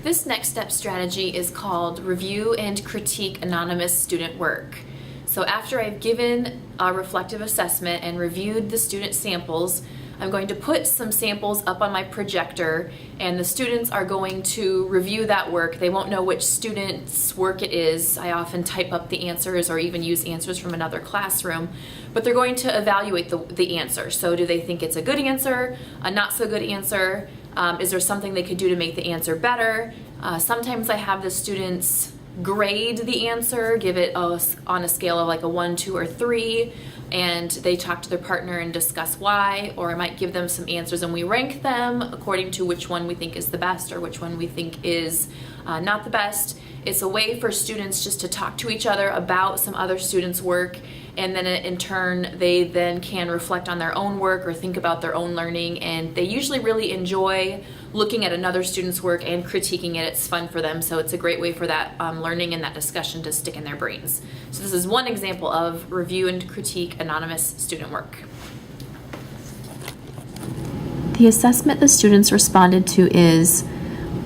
This next step strategy is called Review and Critique Anonymous Student Work. So after I've given a reflective assessment and reviewed the student samples, I'm going to put some samples up on my projector, and the students are going to review that work. They won't know which student's work it is. I often type up the answers or even use answers from another classroom, but they're going to evaluate the answer. So do they think it's a good answer, a not so good answer? Is there something they could do to make the answer better? Sometimes I have the students grade the answer, give it on a scale of like a 1, 2, or 3, and they talk to their partner and discuss why, or I might give them some answers and we rank them according to which one we think is the best or which one we think is not the best. It's a way for students just to talk to each other about some other students' work, and then in turn they then can reflect on their own work or think about their own learning, and they usually really enjoy looking at another student's work and critiquing it. It's fun for them, so it's a great way for that learning and that discussion to stick in their brains. So this is one example of review and critique anonymous student work. The assessment the students responded to is: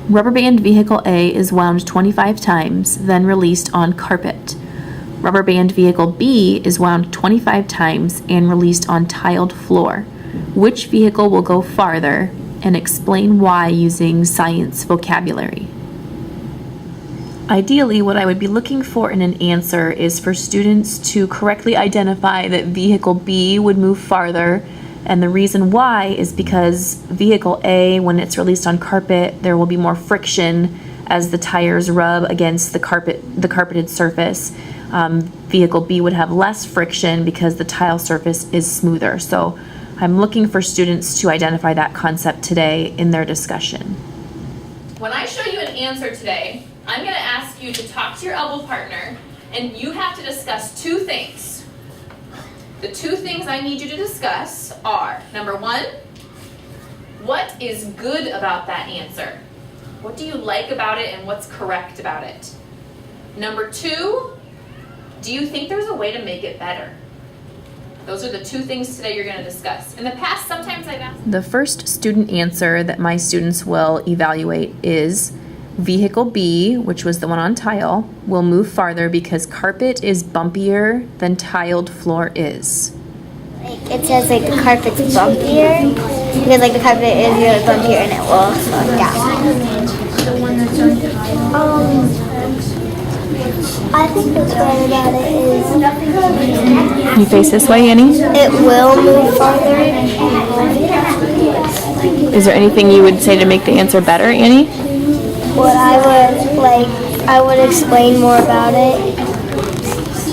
rubber band vehicle A is wound 25 times, then released on carpet. Rubber band vehicle B is wound 25 times and released on tiled floor. Which vehicle will go farther? And explain why using science vocabulary. Ideally, what I would be looking for in an answer is for students to correctly identify that vehicle B would move farther, and the reason why is because vehicle A, when it's released on carpet, there will be more friction as the tires rub against the carpeted surface. Vehicle B would have less friction because the tile surface is smoother. So I'm looking for students to identify that concept today in their discussion. When I show you an answer today, I'm going to ask you to talk to your elbow partner, and you have to discuss two things. The two things I need you to discuss are, number one, what is good about that answer? What do you like about it and what's correct about it? Number two, do you think there's a way to make it better? Those are the two things today you're going to discuss. In the past, sometimes I've asked. The first student answer that my students will evaluate is vehicle B, which was the one on tile, will move farther because carpet is bumpier than tiled floor is. It says like the carpet's bumpier because like the carpet is really bumpier and it will slow down. The one that's on tile. I think what's right about it is... Can you face this way, Annie? It will move farther. Is there anything you would say to make the answer better, Annie? What I would explain more about it.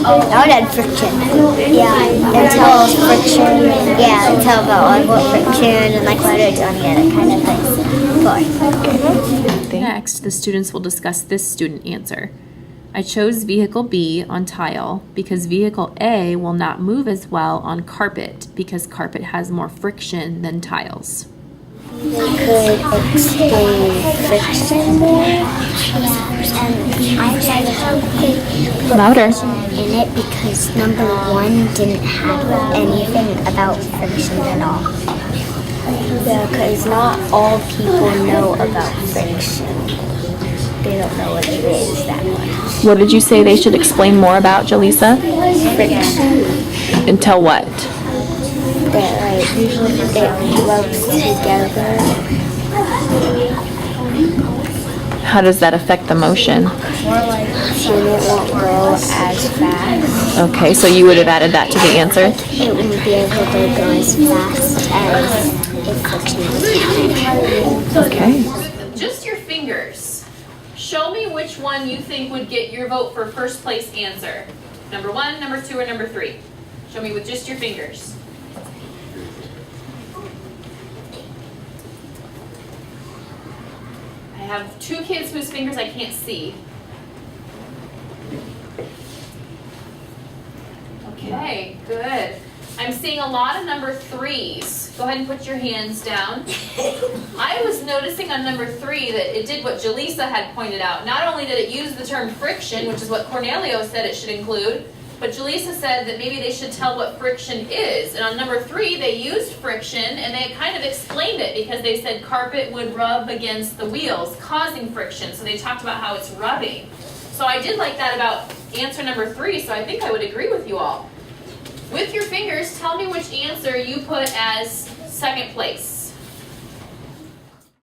I would add friction. Yeah, and tell friction. Yeah, and tell about like what friction and like what it's on the other kind of thing. Next, the students will discuss this student answer. I chose vehicle B on tile because vehicle A will not move as well on carpet because carpet has more friction than tiles. They could explain friction more, and I put Louder. in it because number one didn't have anything about friction at all. Yeah, because not all people know about friction. They don't know what it is that much. What did you say they should explain more about, Jaleesa? Friction. Until what? That like it rubs together. How does that affect the motion? And it won't go as fast. Okay, so you would have added that to the answer? It wouldn't be able to go as fast as if friction was. Okay. Just your fingers. Show me which one you think would get your vote for first place answer. Number 1, number 2, or number 3. Show me with just your fingers. I have 2 kids whose fingers I can't see. Okay, good. I'm seeing a lot of number 3s. Go ahead and put your hands down. I was noticing on number 3 that it did what Jaleesa had pointed out. Not only did it use the term friction, which is what Cornelio said it should include, But Jaleesa said that maybe they should tell what friction is. And on number 3, they used friction and they kind of explained it because they said carpet would rub against the wheels, causing friction. So they talked about how it's rubbing. So I did like that about answer number 3, so I think I would agree with you all. With your fingers, tell me which answer you put as second place.